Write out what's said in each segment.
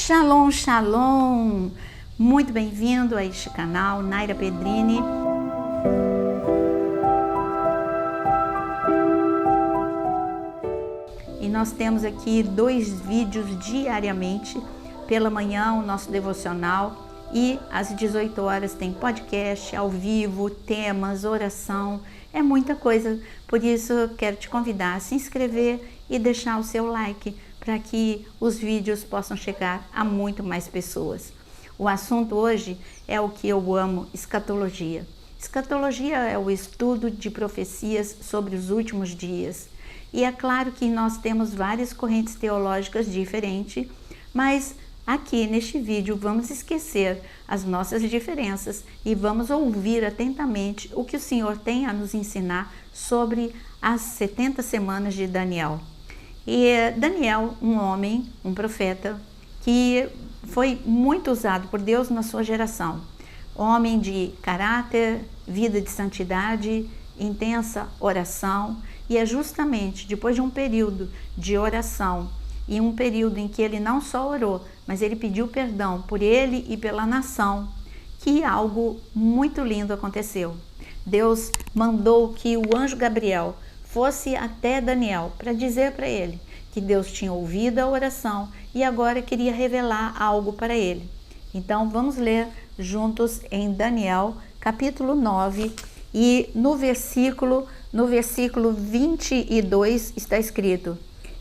Shalom, shalom! Muito bem-vindo a este canal, Naira Pedrini. E nós temos aqui 2 vídeos diariamente. Pela manhã, o nosso devocional, e às 18 horas tem podcast ao vivo, temas, oração. É muita coisa, por isso eu quero te convidar a se inscrever e deixar o seu like para que os vídeos possam chegar a muito mais pessoas. O assunto hoje é o que eu amo, escatologia. Escatologia é o estudo de profecias sobre os últimos dias. E é claro que nós temos várias correntes teológicas diferentes, mas aqui neste vídeo vamos esquecer as nossas diferenças e vamos ouvir atentamente o que o Senhor tem a nos ensinar sobre as 70 semanas de Daniel. E Daniel, um homem, um profeta, que foi muito usado por Deus na sua geração. Homem de caráter, vida de santidade, intensa oração. E é justamente depois de um período de oração e um período em que ele não só orou, mas ele pediu perdão por ele e pela nação, que algo muito lindo aconteceu. Deus mandou que o anjo Gabriel fosse até Daniel para dizer para ele que Deus tinha ouvido a oração e agora queria revelar algo para ele. Então vamos ler juntos em Daniel capítulo 9 e no versículo 22 está escrito: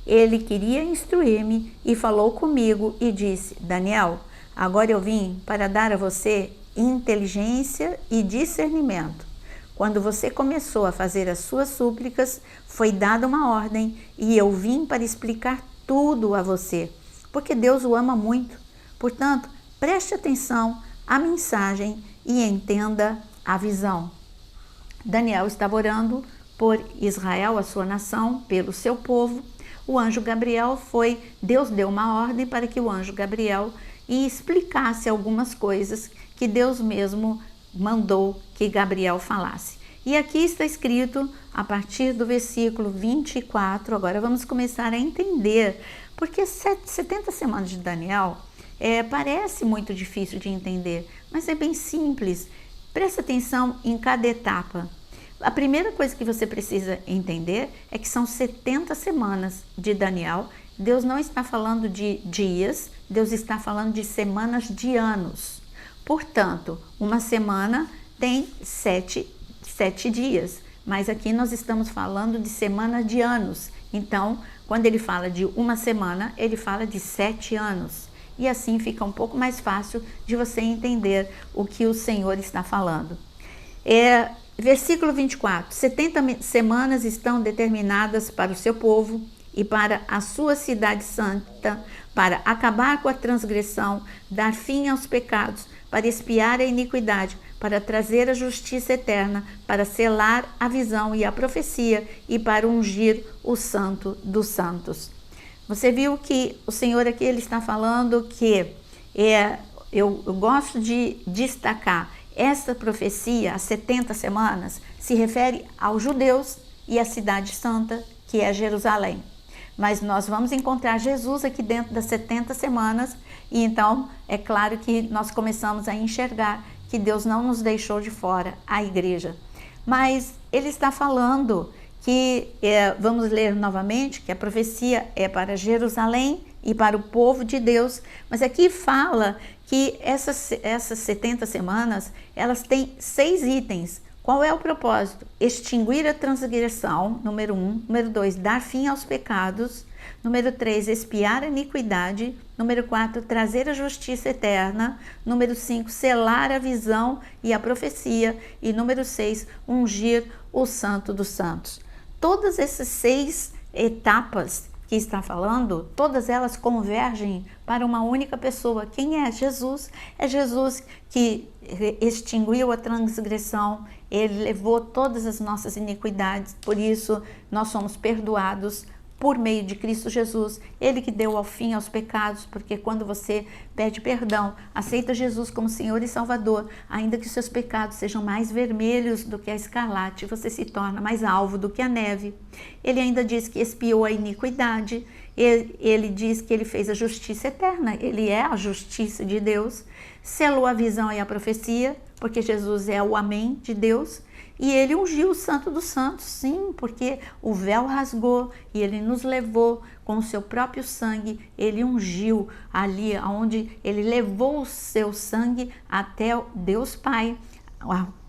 ele queria instruir-me e falou comigo e disse: Daniel, agora eu vim para dar a você inteligência e discernimento. Quando você começou a fazer as suas súplicas, foi dada uma ordem e eu vim para explicar tudo a você, porque Deus o ama muito. Portanto, preste atenção à mensagem e entenda a visão. Daniel estava orando por Israel, a sua nação, pelo seu povo. O anjo Gabriel Deus deu uma ordem para que o anjo Gabriel explicasse algumas coisas que Deus mesmo mandou que Gabriel falasse. E aqui está escrito, a partir do versículo 24, agora vamos começar a entender, porque 70 semanas de Daniel parece muito difícil de entender, mas é bem simples. Presta atenção em cada etapa. A primeira coisa que você precisa entender é que são 70 semanas de Daniel. Deus não está falando de dias, Deus está falando de semanas de anos. Portanto, uma semana tem 7 dias, mas aqui nós estamos falando de semana de anos. Então, quando ele fala de uma semana, ele fala de 7 anos. E assim fica um pouco mais fácil de você entender o que o Senhor está falando. Versículo 24, 70 semanas estão determinadas para o seu povo e para a sua cidade santa, para acabar com a transgressão, dar fim aos pecados, para expiar a iniquidade, para trazer a justiça eterna, para selar a visão e a profecia e para ungir o santo dos santos. Você viu que o Senhor aqui ele está falando que eu gosto de destacar esta profecia, as 70 semanas, se refere aos judeus e à cidade santa, que é Jerusalém. Mas nós vamos encontrar Jesus aqui dentro das 70 semanas e então é claro que nós começamos a enxergar que Deus não nos deixou de fora, a igreja. Mas ele está falando que, vamos ler novamente, que a profecia é para Jerusalém e para o povo de Deus, mas aqui fala que essas 70 semanas, elas têm 6 itens. Qual é o propósito? Extinguir a transgressão, número 1. Número 2, dar fim aos pecados. Número 3, expiar a iniquidade. Número 4, trazer a justiça eterna. Número 5, selar a visão e a profecia. E número 6, ungir o santo dos santos. Todas essas 6 etapas que está falando, todas elas convergem para uma única pessoa. Quem é? Jesus. É Jesus que extinguiu a transgressão, ele levou todas as nossas iniquidades, por isso nós somos perdoados por meio de Cristo Jesus. Ele que deu ao fim aos pecados, porque quando você pede perdão, aceita Jesus como Senhor e Salvador, ainda que seus pecados sejam mais vermelhos do que a escarlate, você se torna mais alvo do que a neve. Ele ainda diz que expiou a iniquidade Ele diz que ele fez a justiça eterna, ele é a justiça de Deus, selou a visão e a profecia, porque Jesus é o amém de Deus, e ele ungiu o Santo dos Santos, sim, porque o véu rasgou e ele nos levou com o seu próprio sangue, ele ungiu ali onde ele levou o seu sangue até Deus Pai.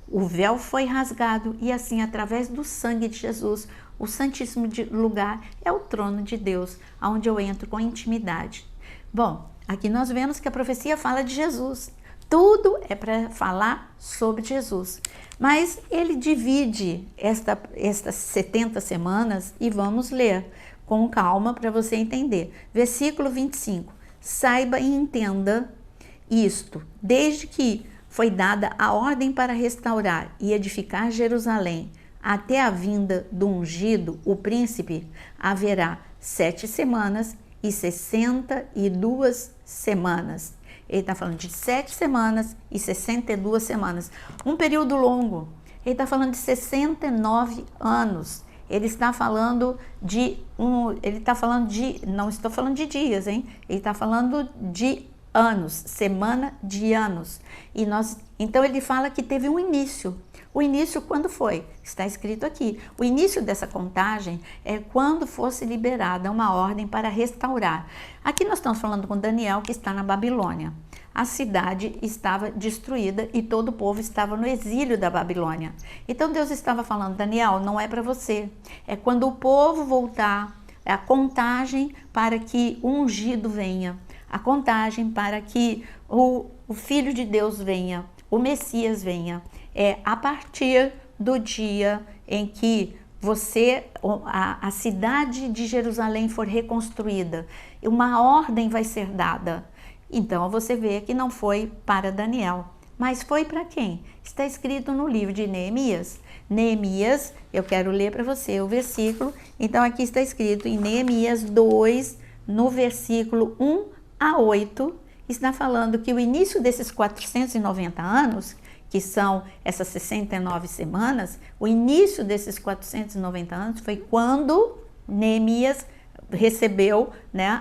O véu foi rasgado e assim, através do sangue de Jesus, o santíssimo lugar é o trono de Deus, onde eu entro com intimidade. Bom, aqui nós vemos que a profecia fala de Jesus. Tudo é para falar sobre Jesus. Mas ele divide estas 70 semanas e vamos ler com calma para você entender. Versículo 25. Saiba e entenda isto, desde que foi dada a ordem para restaurar e edificar Jerusalém, até a vinda do ungido, o príncipe, haverá 7 semanas e 62 semanas. Ele está falando de 7 semanas e 62 semanas. Um período longo. Ele está falando de 69 anos. Ele está falando de não estou falando de dias, hein? Ele está falando de anos, semana de anos. Então ele fala que teve um início. O início quando foi? Está escrito aqui. O início dessa contagem é quando fosse liberada uma ordem para restaurar. Aqui nós estamos falando com Daniel, que está na Babilônia. A cidade estava destruída e todo o povo estava no exílio da Babilônia. Então Deus estava falando, Daniel, não é para você. É quando o povo voltar, é a contagem para que o ungido venha. A contagem para que o Filho de Deus venha, o Messias venha. É a partir do dia em que a cidade de Jerusalém for reconstruída, uma ordem vai ser dada. Então você vê que não foi para Daniel, mas foi para quem? Está escrito no livro de Neemias. Neemias, eu quero ler para você o versículo. Então aqui está escrito em Neemias 2, no versículo 1 a 8, está falando que o início desses 490 anos, que são essas 69 semanas, o início desses 490 anos foi quando Neemias recebeu,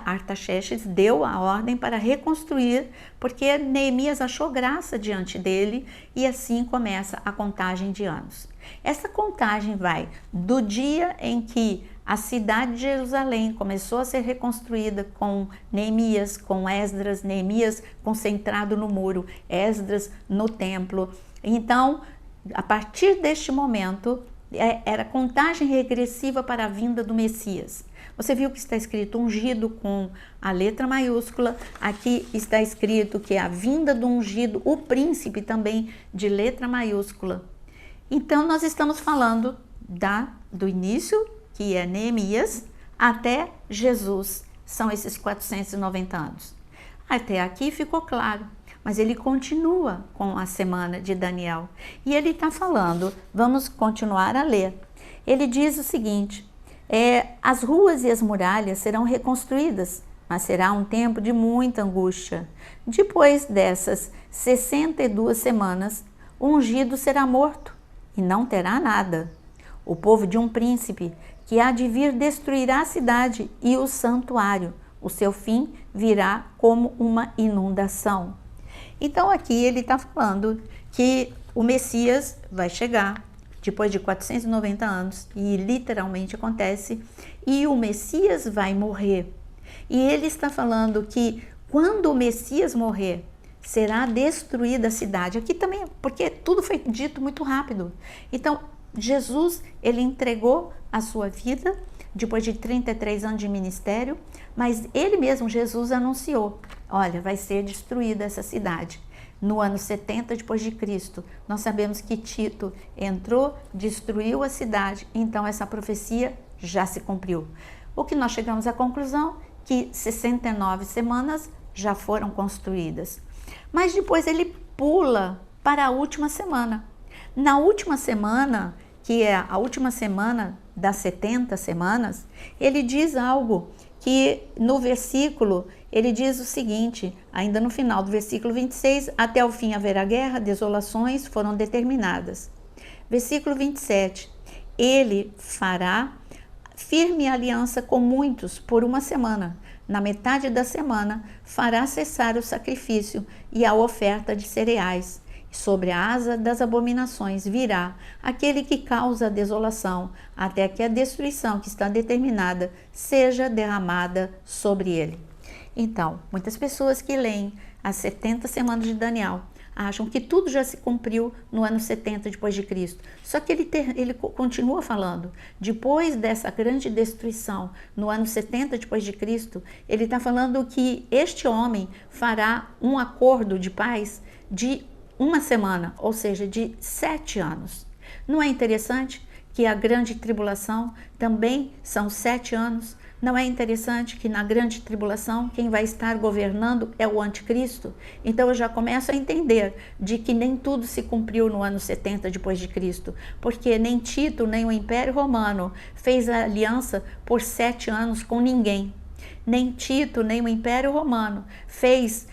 Artaxerxes deu a ordem para reconstruir, porque Neemias achou graça diante dele e assim começa a contagem de anos. Essa contagem vai do dia em que a cidade de Jerusalém começou a ser reconstruída com Neemias, com Esdras, Neemias concentrado no muro, Esdras no templo. Então, a partir deste momento, era contagem regressiva para a vinda do Messias. Você viu que está escrito ungido com a letra maiúscula, aqui está escrito que é a vinda do ungido, o príncipe também de letra maiúscula. Então, nós estamos falando do início, que é Neemias, até Jesus, são esses 490 anos. Até aqui ficou claro, mas ele continua com a semana de Daniel. E ele está falando, vamos continuar a ler. Ele diz o seguinte, as ruas e as muralhas serão reconstruídas, mas será um tempo de muita angústia. Depois dessas 62 semanas, o ungido será morto e não terá nada. O povo de um príncipe que há de vir destruirá a cidade e o santuário. O seu fim virá como uma inundação. Então aqui ele está falando que o Messias vai chegar depois de 490 anos, e literalmente acontece, e o Messias vai morrer. E ele está falando que quando o Messias morrer, será destruída a cidade. Aqui também, porque tudo foi dito muito rápido. Então, Jesus, ele entregou a sua vida depois de 33 anos de ministério, mas ele mesmo, Jesus, anunciou, olha, vai ser destruída essa cidade. No ano 70 depois de Cristo, nós sabemos que Tito entrou, destruiu a cidade, então essa profecia já se cumpriu. O que nós chegamos à conclusão, que 69 semanas já foram construídas. Mas depois ele pula para a última semana. Na última semana, que é a última semana das 70 semanas, ele diz algo que no versículo, ele diz o seguinte, ainda no final do versículo 26, até o fim haverá guerra, desolações foram determinadas. Versículo 27, ele fará firme aliança com muitos por uma semana. Na metade da semana, fará cessar o sacrifício e a oferta de cereais. Sobre a asa das abominações virá aquele que causa a desolação, até que a destruição que está determinada seja derramada sobre ele. Então, muitas pessoas que leem as 70 semanas de Daniel acham que tudo já se cumpriu no ano 70 depois de Cristo. Só que ele continua falando, depois dessa grande destruição, no ano 70 depois de Cristo, ele está falando que este homem fará um acordo de paz de uma semana, ou seja, de 7 anos. Não é interessante que a grande tribulação também são 7 anos? Não é interessante que na grande tribulação quem vai estar governando é o anticristo? Então eu já começo a entender de que nem tudo se cumpriu no ano 70 depois de Cristo, porque nem Tito, nem o Império Romano fez a aliança por 7 anos com ninguém. Nem Tito, nem o Império Romano fez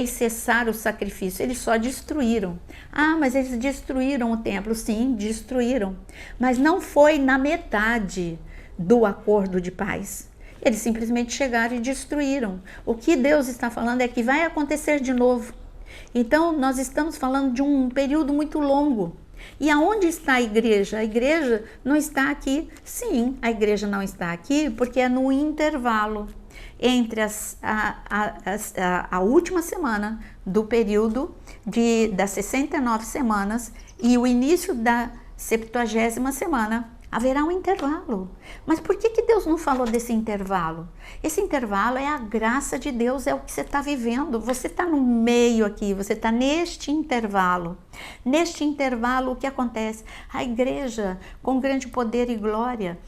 cessar o sacrifício, eles só destruíram. Ah, mas eles destruíram o templo. Sim, destruíram, mas não foi na metade do acordo de paz. Eles simplesmente chegaram e destruíram. O que Deus está falando é que vai acontecer de novo. Então, nós estamos falando de um período muito longo. E aonde está a igreja? A igreja não está aqui. Sim, a igreja não está aqui porque é no intervalo entre a última semana do período das 69 semanas e o início da 70ª semana. Haverá um intervalo. Mas por que Deus não falou desse intervalo? Esse intervalo é a graça de Deus, é o que você está vivendo. Você está no meio aqui, você está neste intervalo. Neste intervalo, o que acontece? A igreja, com grande poder e glória,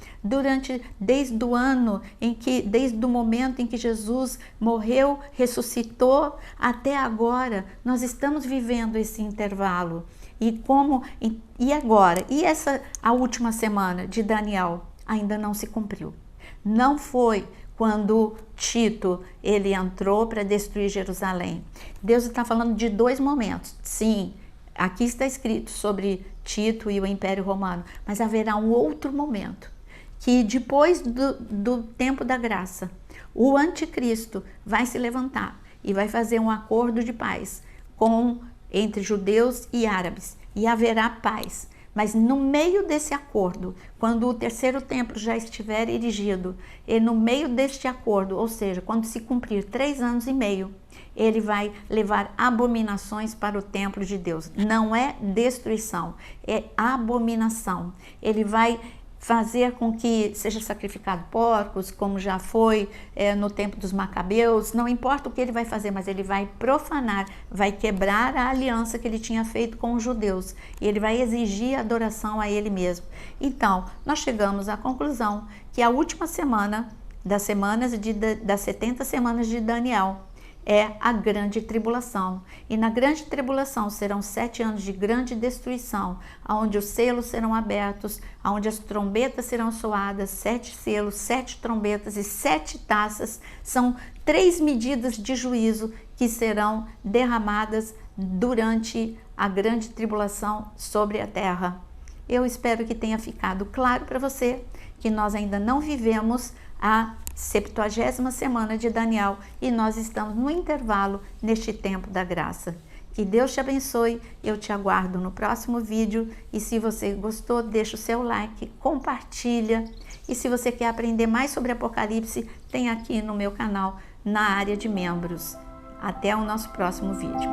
desde o momento em que Jesus morreu, ressuscitou, até agora, nós estamos vivendo esse intervalo. E agora? E a última semana de Daniel ainda não se cumpriu. Não foi quando Tito ele entrou para destruir Jerusalém. Deus está falando de 2 momentos. Sim, aqui está escrito sobre Tito e o Império Romano, mas haverá um outro momento, que depois do tempo da graça, o anticristo vai se levantar e vai fazer um acordo de paz entre judeus e árabes, e haverá paz. Mas no meio desse acordo, quando o 3º templo já estiver erigido, e no meio deste acordo, ou seja, quando se cumprir 3 anos e meio, ele vai levar abominações para o templo de Deus. Não é destruição, é abominação. Ele vai fazer com que seja sacrificado porcos, como já foi no tempo dos Macabeus. Não importa o que ele vai fazer, mas ele vai profanar, vai quebrar a aliança que ele tinha feito com os judeus, e ele vai exigir adoração a ele mesmo. Então, nós chegamos à conclusão que a última semana das 70 semanas de Daniel é a grande tribulação. E na grande tribulação serão 7 anos de grande destruição, onde os selos serão abertos, onde as trombetas serão soadas, 7 selos, 7 trombetas e 7 taças. São 3 medidas de juízo que serão derramadas durante a grande tribulação sobre a terra. Eu espero que tenha ficado claro para você que nós ainda não vivemos a 70ª semana de Daniel e nós estamos no intervalo neste tempo da graça. Que Deus te abençoe, eu te aguardo no próximo vídeo, e se você gostou, deixa o seu like, compartilha, e se você quer aprender mais sobre Apocalipse, tem aqui no meu canal, na área de membros. Até o nosso próximo vídeo.